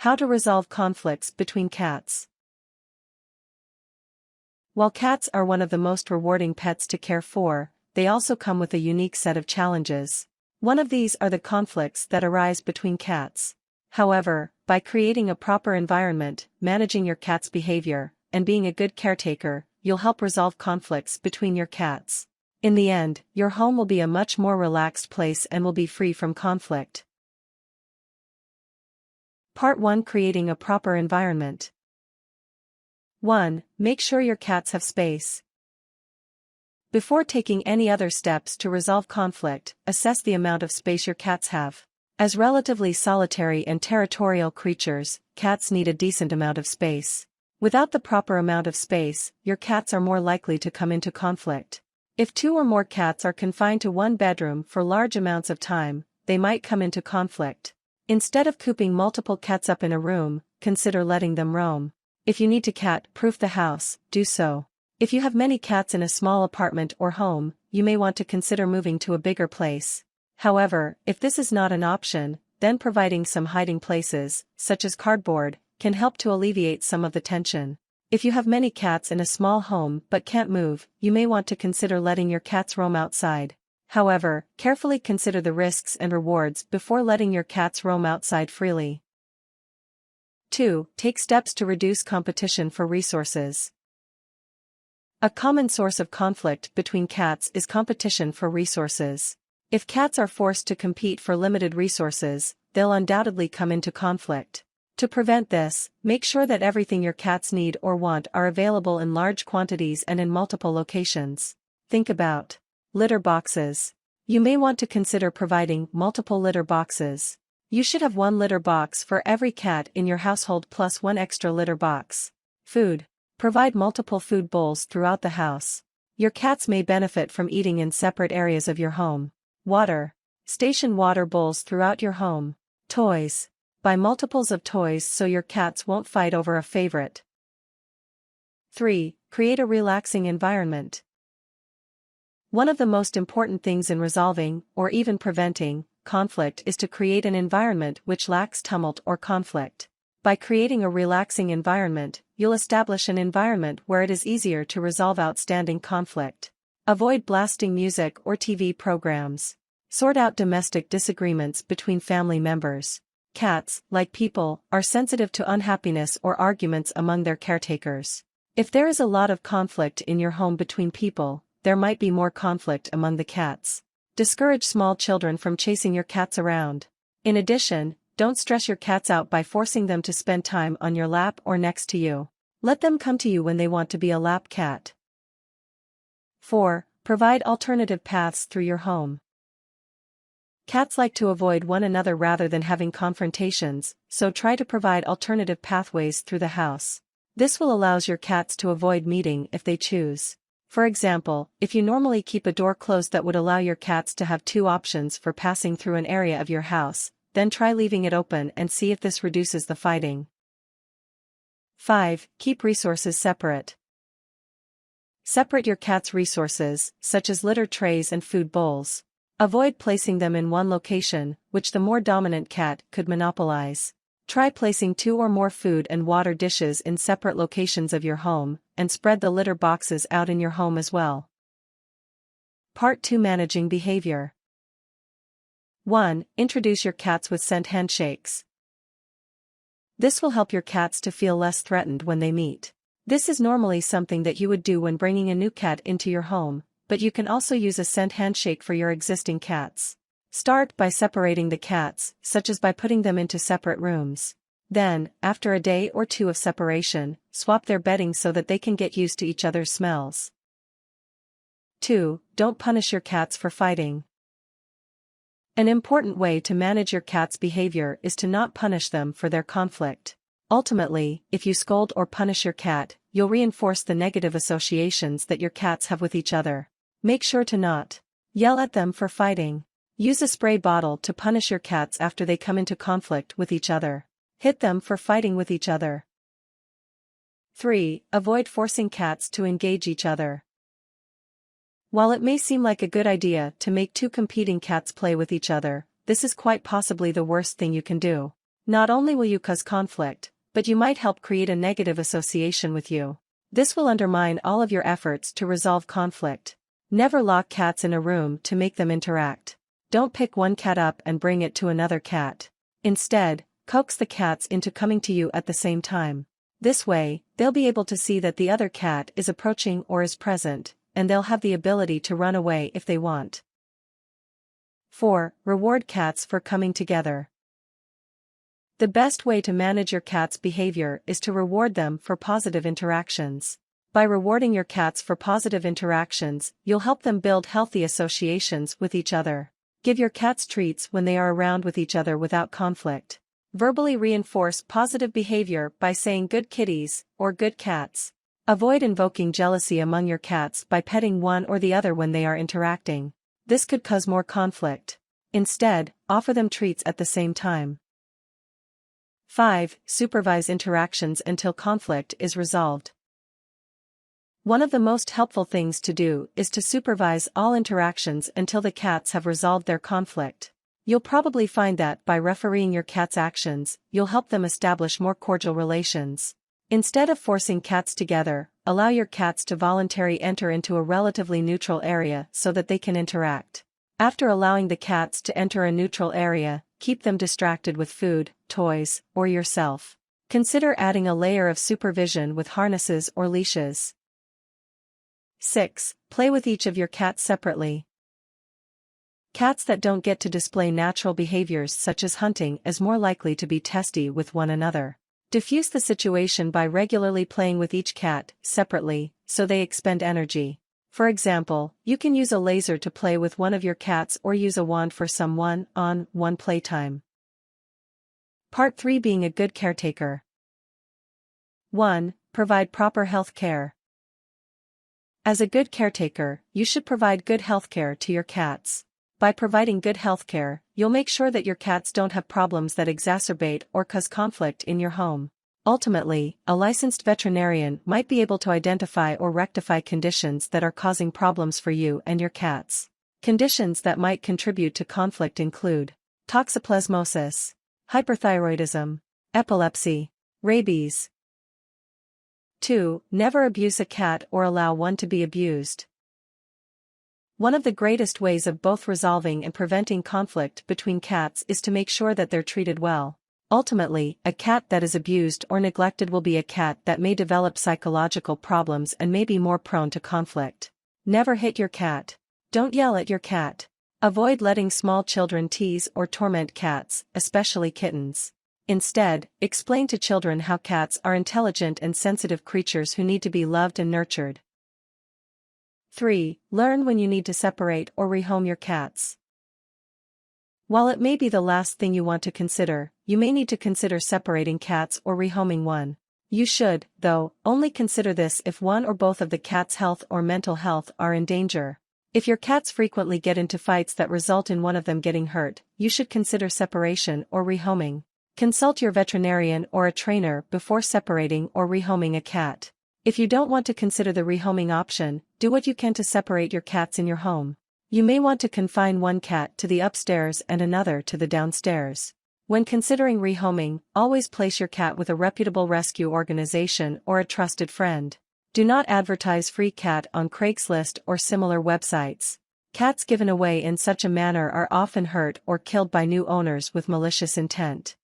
How to resolve conflicts between cats. While cats are one of the most rewarding pets to care for, they also come with a unique set of challenges. One of these are the conflicts that arise between cats. However, by creating a proper environment, managing your cat's behavior, and being a good caretaker, you'll help resolve conflicts between your cats. In the end, your home will be a much more relaxed place and will be free from conflict. Part 1: Creating a proper environment. 1. Make sure your cats have space. Before taking any other steps to resolve conflict, assess the amount of space your cats have. As relatively solitary and territorial creatures, cats need a decent amount of space. Without the proper amount of space, your cats are more likely to come into conflict. If 2 or more cats are confined to one bedroom for large amounts of time, they might come into conflict. Instead of cooping multiple cats up in a room, consider letting them roam. If you need to cat-proof the house, do so. If you have many cats in a small apartment or home, you may want to consider moving to a bigger place. However, if this is not an option, then providing some hiding places, such as cardboard, can help to alleviate some of the tension. If you have many cats in a small home but can't move, you may want to consider letting your cats roam outside. However, carefully consider the risks and rewards before letting your cats roam outside freely. 2. Take steps to reduce competition for resources. A common source of conflict between cats is competition for resources. If cats are forced to compete for limited resources, they'll undoubtedly come into conflict. To prevent this, make sure that everything your cats need or want are available in large quantities and in multiple locations. Think about litter boxes. You may want to consider providing multiple litter boxes. You should have 1 litter box for every cat in your household plus 1 extra litter box. Food. Provide multiple food bowls throughout the house. Your cats may benefit from eating in separate areas of your home. Water. Station water bowls throughout your home. Toys. Buy multiples of toys so your cats won't fight over a favorite. 3. Create a relaxing environment. One of the most important things in resolving, or even preventing, conflict is to create an environment which lacks tumult or conflict. By creating a relaxing environment, you'll establish an environment where it is easier to resolve outstanding conflict. Avoid blasting music or TV programs. Sort out domestic disagreements between family members. Cats, like people, are sensitive to unhappiness or arguments among their caretakers. If there is a lot of conflict in your home between people, there might be more conflict among the cats. Discourage small children from chasing your cats around. In addition, don't stress your cats out by forcing them to spend time on your lap or next to you. Let them come to you when they want to be a lap cat. 4. Provide alternative paths through your home. Cats like to avoid one another rather than having confrontations, so try to provide alternative pathways through the house. This will allow your cats to avoid meeting if they choose. For example, if you normally keep a door closed that would allow your cats to have 2 options for passing through an area of your house, then try leaving it open and see if this reduces the fighting. 5. Keep resources separate. Separate your cat's resources, such as litter trays and food bowls. Avoid placing them in one location, which the more dominant cat could monopolize. Try placing 2 or more food and water dishes in separate locations of your home, and spread the litter boxes out in your home as well. Part 2: Managing behavior. 1. Introduce your cats with scent handshakes. This will help your cats to feel less threatened when they meet. This is normally something that you would do when bringing a new cat into your home, but you can also use a scent handshake for your existing cats. Start by separating the cats, such as by putting them into separate rooms. Then, after a day or 2 of separation, swap their bedding so that they can get used to each other's smells. 2. Don't punish your cats for fighting. An important way to manage your cat's behavior is to not punish them for their conflict. Ultimately, if you scold or punish your cat, you'll reinforce the negative associations that your cats have with each other. Make sure to not yell at them for fighting. Use a spray bottle to punish your cats after they come into conflict with each other. Hit them for fighting with each other. 3. Avoid forcing cats to engage each other. While it may seem like a good idea to make 2 competing cats play with each other, this is quite possibly the worst thing you can do. Not only will you cause conflict, but you might help create a negative association with you. This will undermine all of your efforts to resolve conflict. Never lock cats in a room to make them interact. Don't pick one cat up and bring it to another cat. Instead, coax the cats into coming to you at the same time. This way, they'll be able to see that the other cat is approaching or is present, and they'll have the ability to run away if they want. 4. Reward cats for coming together. The best way to manage your cat's behavior is to reward them for positive interactions. By rewarding your cats for positive interactions, you'll help them build healthy associations with each other. Give your cats treats when they are around with each other without conflict. Verbally reinforce positive behavior by saying good kitties or good cats. Avoid invoking jealousy among your cats by petting one or the other when they are interacting. This could cause more conflict. Instead, offer them treats at the same time. 5. Supervise interactions until conflict is resolved. One of the most helpful things to do is to supervise all interactions until the cats have resolved their conflict. You'll probably find that by refereeing your cat's actions, you'll help them establish more cordial relations. Instead of forcing cats together, allow your cats to voluntarily enter into a relatively neutral area so that they can interact. After allowing the cats to enter a neutral area, keep them distracted with food, toys, or yourself. Consider adding a layer of supervision with harnesses or leashes. 6. Play with each of your cats separately. Cats that don't get to display natural behaviors such as hunting is more likely to be testy with one another. Diffuse the situation by regularly playing with each cat separately, so they expend energy. For example, you can use a laser to play with one of your cats or use a wand for some one-on-one playtime. Part 3. Being a good caretaker. 1. Provide proper health care. As a good caretaker, you should provide good health care to your cats. By providing good health care, you'll make sure that your cats don't have problems that exacerbate or cause conflict in your home. Ultimately, a licensed veterinarian might be able to identify or rectify conditions that are causing problems for you and your cats. Conditions that might contribute to conflict include toxoplasmosis, hyperthyroidism, epilepsy, rabies. 2. Never abuse a cat or allow one to be abused. One of the greatest ways of both resolving and preventing conflict between cats is to make sure that they're treated well. Ultimately, a cat that is abused or neglected will be a cat that may develop psychological problems and may be more prone to conflict. Never hit your cat. Don't yell at your cat. Avoid letting small children tease or torment cats, especially kittens. Instead, explain to children how cats are intelligent and sensitive creatures who need to be loved and nurtured. 3. Learn when you need to separate or rehome your cats. While it may be the last thing you want to consider, you may need to consider separating cats or rehoming one. You should, though, only consider this if one or both of the cat's health or mental health are in danger. If your cats frequently get into fights that result in one of them getting hurt, you should consider separation or rehoming. Consult your veterinarian or a trainer before separating or rehoming a cat. If you don't want to consider the rehoming option, do what you can to separate your cats in your home. You may want to confine one cat to the upstairs and another to the downstairs. When considering rehoming, always place your cat with a reputable rescue organization or a trusted friend. Do not advertise free cat on Craigslist or similar websites. Cats given away in such a manner are often hurt or killed by new owners with malicious intent.